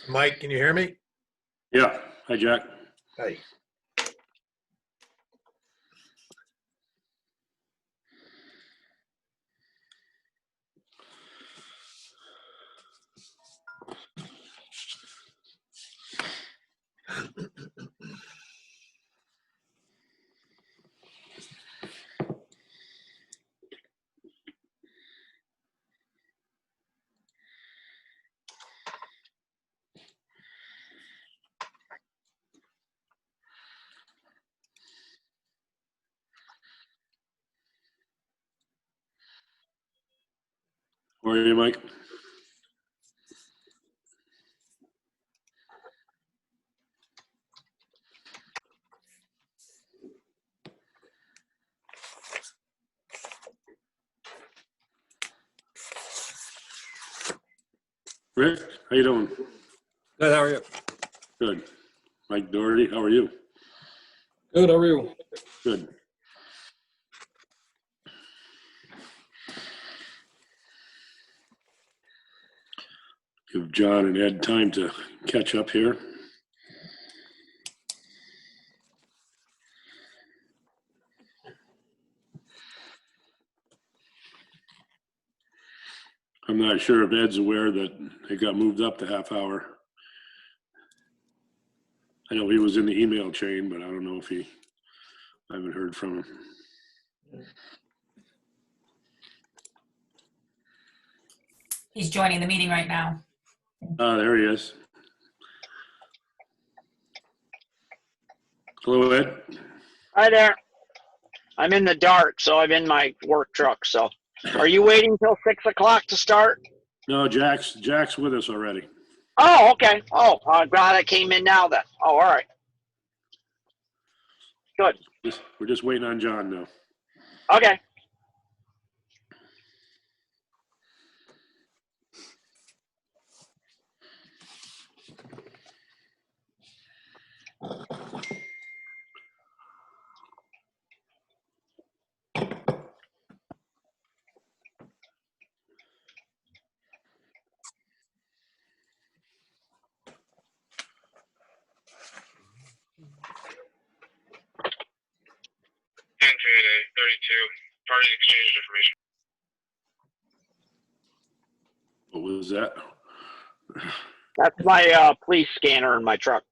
Mike, can you hear me? Yeah. Hi, Jack. Hey. How are you, Mike? Rick, how you doing? Good, how are you? Good. Mike Doherty, how are you? Good, how are you? Good. Give John and Ed time to catch up here. I'm not sure if Ed's aware that it got moved up to half hour. I know he was in the email chain, but I don't know if I haven't heard from him. He's joining the meeting right now. There he is. Hello, Ed. Hi there. I'm in the dark, so I'm in my work truck. So, are you waiting till 6 o'clock to start? No, Jack's with us already. Oh, okay. Oh, I'm glad I came in now then. Oh, all right. Good. We're just waiting on John now. Okay. Today, 32, party exchange information. What was that? That's my police scanner in my truck.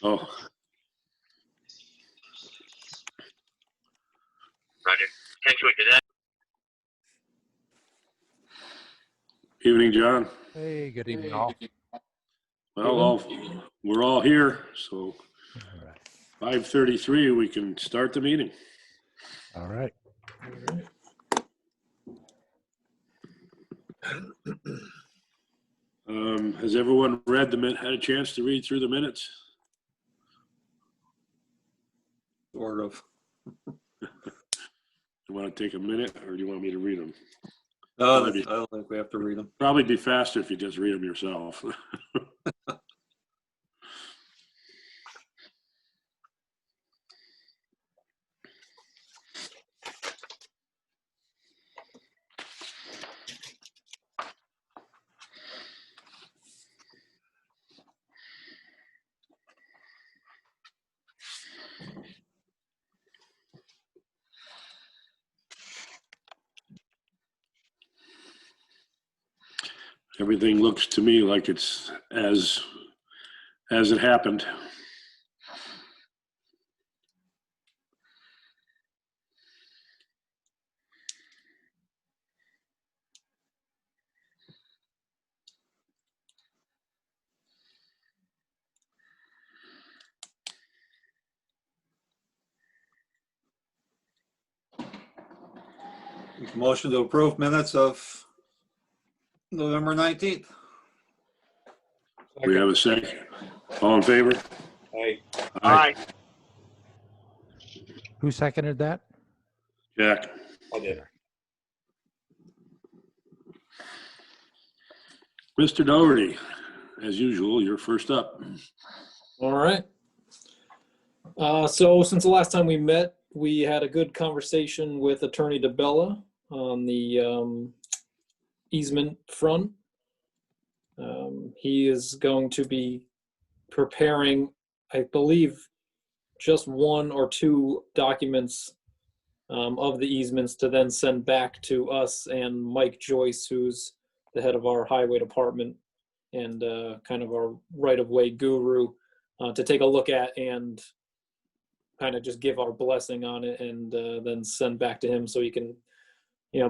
Oh, Roger. 10-2 to that. evening, John. Hey, good evening, all. Well, we're all here, so 5:33, we can start the meeting. All right. Has everyone had a chance to read through the minutes? Sort of. You want to take a minute, or do you want me to read them? No, I don't think we have to read them. Probably be faster if you just read them yourself. Everything looks to me like it's as it happened. Motion to approve minutes of November 19th. We have a second. All in favor? Hey. Aye. Who seconded that? Jack. I did. Mr. Doherty, as usual, you're first up. All right. So since the last time we met, we had a good conversation with Attorney DeBella on the easement front. He is going to be preparing, I believe, just one or two documents of the easements to then send back to us and Mike Joyce, who's the head of our highway department and kind of our right-of-way guru, to take a look at and kind of just give our blessing on it and then send back to him so he can,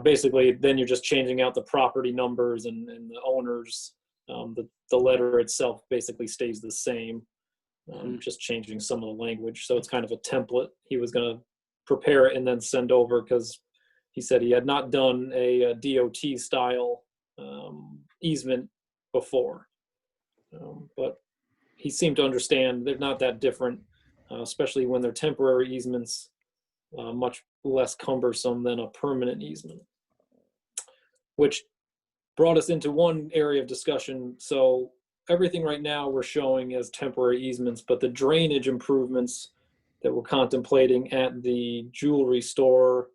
basically then you're just changing out the property numbers and the owners. The letter itself basically stays the same, just changing some of the language. So it's kind of a template. He was going to prepare it and then send over because he said he had not done a DOT style easement before. But he seemed to understand they're not that different, especially when they're temporary easements, much less cumbersome than a permanent easement, which brought us into one area of discussion. So everything right now we're showing as temporary easements, but the drainage improvements that we're contemplating at the jewelry store,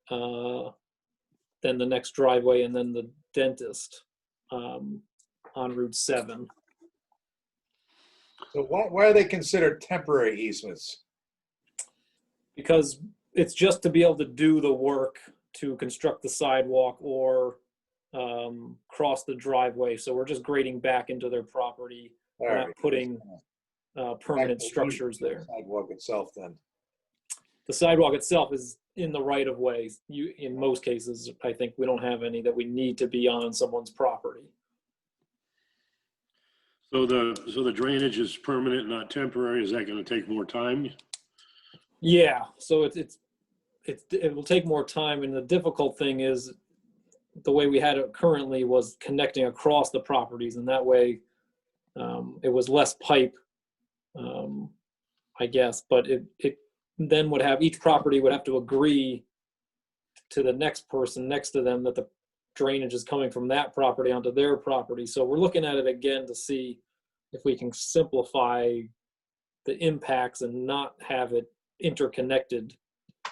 then the next driveway, and then the dentist on Route 7. So why are they considered temporary easements? Because it's just to be able to do the work to construct the sidewalk or cross the driveway. So we're just grading back into their property. All We're not right. putting permanent structures there. Sidewalk itself then. The sidewalk itself is in the right of way. In most cases, I think we don't have any that we need to be on someone's property. So the drainage is permanent, not temporary. Is that going to take more time? Yeah, so it will take more time, and the difficult thing is the way we had it currently was connecting across the properties, and that way it was less pipe, I guess, but it then would have, each property would have to agree to the next person next to them that the drainage is coming from that property onto their property. So we're looking at it again to see if we can simplify the impacts and not have it interconnected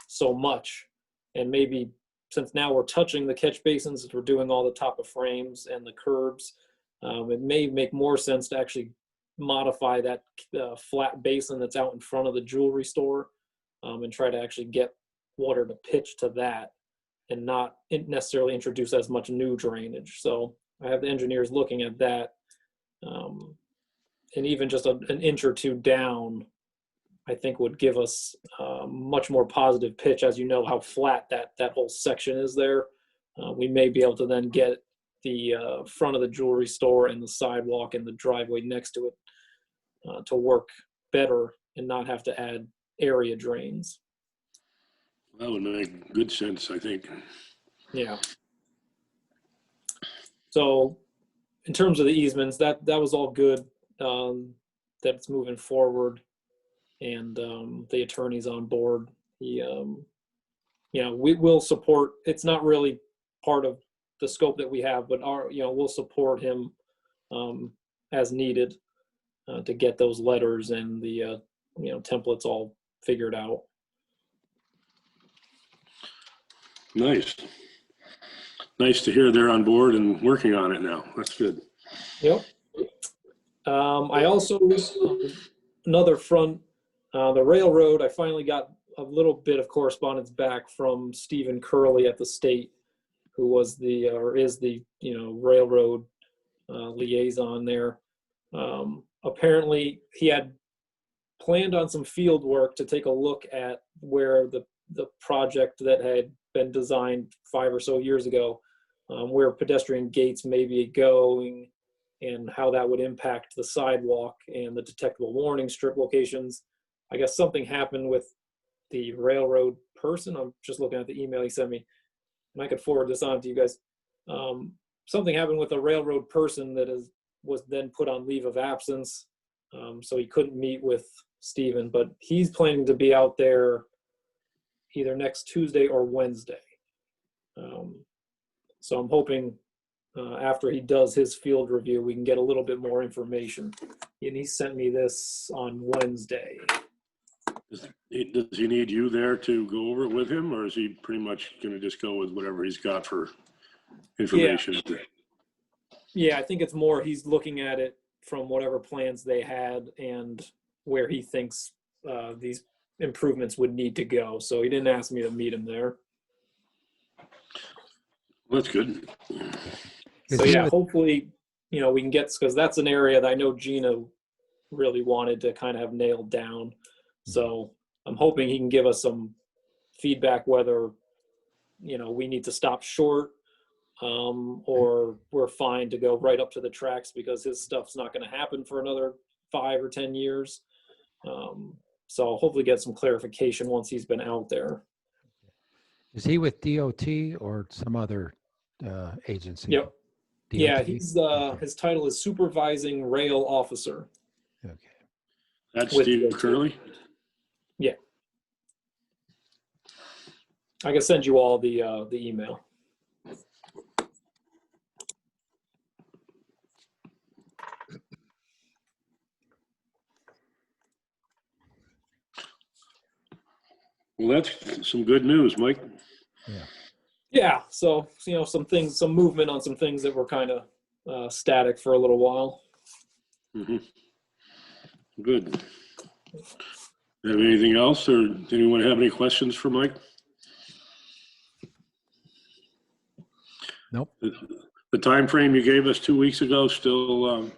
so much. And maybe since now we're touching the catch basins, we're doing all the top of frames and the curbs, it may make more sense to actually modify that flat basin that's out in front of the jewelry store, and try to actually get water to pitch to that and not necessarily introduce as much new drainage. So I have the engineers looking at that, and even just an inch or two down, I think would give us much more positive pitch. As you know how flat that whole section is there. We may be able to then get the front of the jewelry store and the sidewalk and the driveway next to it to work better and not have to add area drains. That would make good sense, I think. Yeah. So in terms of the easements, that was all good. That it's moving forward, and the attorney's on board. He, we will support. It's not really part of the scope that we have, but we'll support him as needed to get those letters and the templates all figured out. Nice. Nice to hear they're on board and working on it now. That's good. Yep. I also, another front, the railroad, I finally got a little bit of correspondence back from Stephen Curley at the state, who was is the railroad liaison there. Apparently he had planned on some field work to take a look at where the project that had been designed 5 or so years ago, where pedestrian gates may be going and how that would impact the sidewalk and the detectable warning strip locations. I guess something happened with the railroad person. I'm just looking at the email he sent me, and I could forward this on to you guys. Something happened with a railroad person that was then put on leave of absence, so he couldn't meet with Stephen, but he's planning to be out there either next Tuesday or Wednesday. So I'm hoping after he does his field review, we can get a little bit more information. And he sent me this on Wednesday. Does he need you there to go over it with him, or is he pretty much going to just go with whatever he's got for information? Yeah, I think it's more he's looking at it from whatever plans they had and where he thinks these improvements would need to go. So he didn't ask me to meet him there. That's good. Is So he yeah, with- hopefully, we can get, because that's an area that I know Gina really wanted to kind of have nailed down. So I'm hoping he can give us some feedback whether, we need to stop short or we're fine to go right up to the tracks because his stuff's not going to happen for another 5 or 10 years. So I'll hopefully get some clarification once he's been out there. Is he with DOT or some other agency? Yep. DOT? Yeah, he's his title is Supervising Rail Officer. Okay. That's With Steve DOT. Curley. Yeah. I can send you all the email. Well, that's some good news, Mike. Yeah, so some movement on some things that were kind of static for a little while. Mhm. Good. Have anything else, or does anyone have any questions for Mike? Nope. The time frame you gave us 2 weeks ago still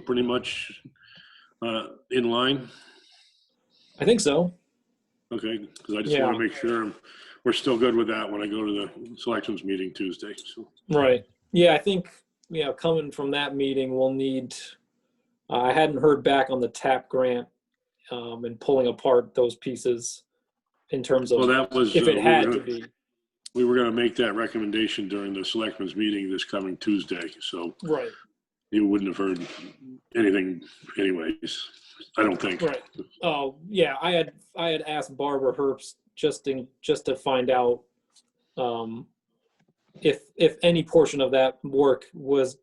pretty much in line. I think so. Okay, because I just want to make sure we're still good with that when I go to the selections meeting Tuesday. So Right. Yeah, I think coming from that meeting, we'll need. I hadn't heard back on the TAP grant and pulling apart those pieces in terms of well, that was if it had to be. we were going to make that recommendation during the selectmen's meeting this coming Tuesday. So Right. you wouldn't have heard anything anyways, I don't think. Right. Oh yeah, I had asked Barbara Herbst just to find out if any portion of that work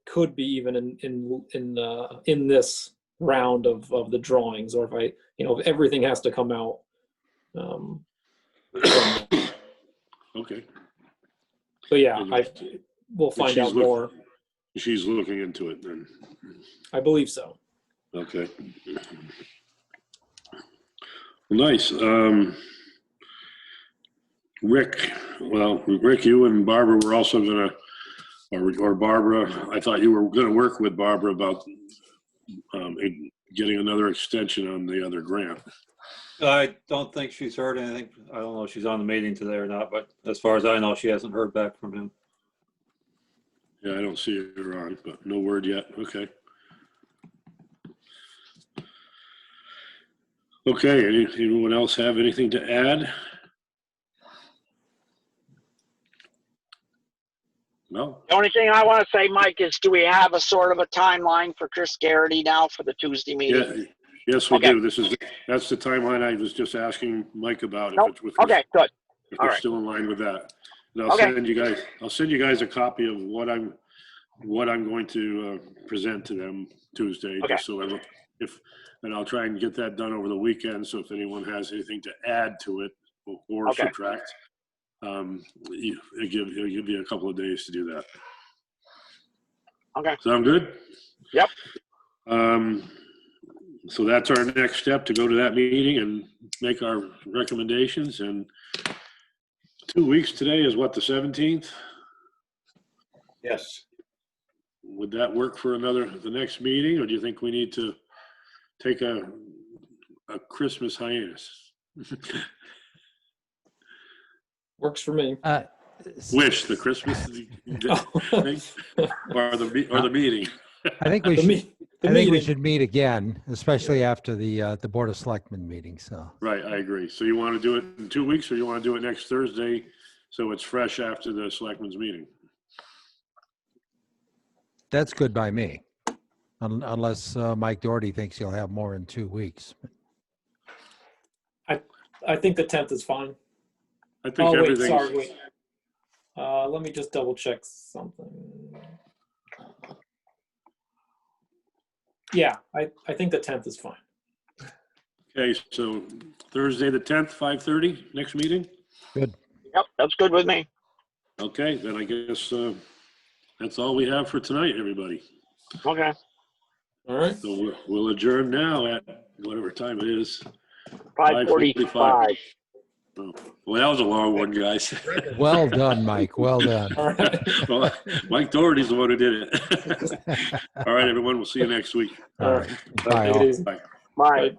could be even in this round of the drawings, or if everything has to come out. Okay. But yeah, we'll find out more. She's looking into it then. I believe so. Okay. Well, nice. Rick, you and Barbara were also gonna, or Barbara, I thought you were gonna work with Barbara about getting another extension on the other grant. I don't think she's heard anything. I don't know if she's on the meeting today or not, but as far as I know, she hasn't heard back from him. Yeah, I don't see her on, but no word yet. Okay. Okay, anyone else have anything to add? No? The only thing I want to say, Mike, is do we have a sort of a timeline for Chris Garrity now for the Tuesday meeting? Yeah, yes, we Okay. do. That's the timeline I was just asking Mike about. Nope. Okay, good. If All we're right. still in line with that. And Okay. I'll send you guys a copy of what I'm going to present to them Tuesday. Okay. Just so and I'll try and get that done over the weekend. So if anyone has anything to add to it or Okay. subtract, it'll give you a couple of days to do that. Okay. Sound good? Yep. So that's our next step, to go to that meeting and make our recommendations. And 2 weeks today is what, the 17th? Yes. Would that work for the next meeting, or do you think we need to take a Christmas hiatus? Works for me. Wish the Christmas thing, or the meeting. I think we The should. me- the I think we meeting. should meet again, especially after the Board of Selectmen meeting. So Right, I agree. So you want to do it in 2 weeks, or you want to do it next Thursday, so it's fresh after the selectmen's meeting? that's good by me, unless Mike Doherty thinks he'll have more in 2 weeks. I think the 10th is fine. I think Oh, wait, everything's. sorry, wait. Let me just double check something. Yeah, I think the 10th is fine. Okay, so Thursday the 10th, 5:30, next meeting? Good. Yep, that's good with me. Okay, then I guess that's all we have for tonight, everybody. Okay, All right. So we'll adjourn now at whatever time it is. 5:45. Well, that was a long one, guys. Well done, Mike. Well done. All right. Well, Mike Doherty's the one who did it. All right, everyone. We'll see you next week. All right. Bye Take it all. easy. Bye. Bye.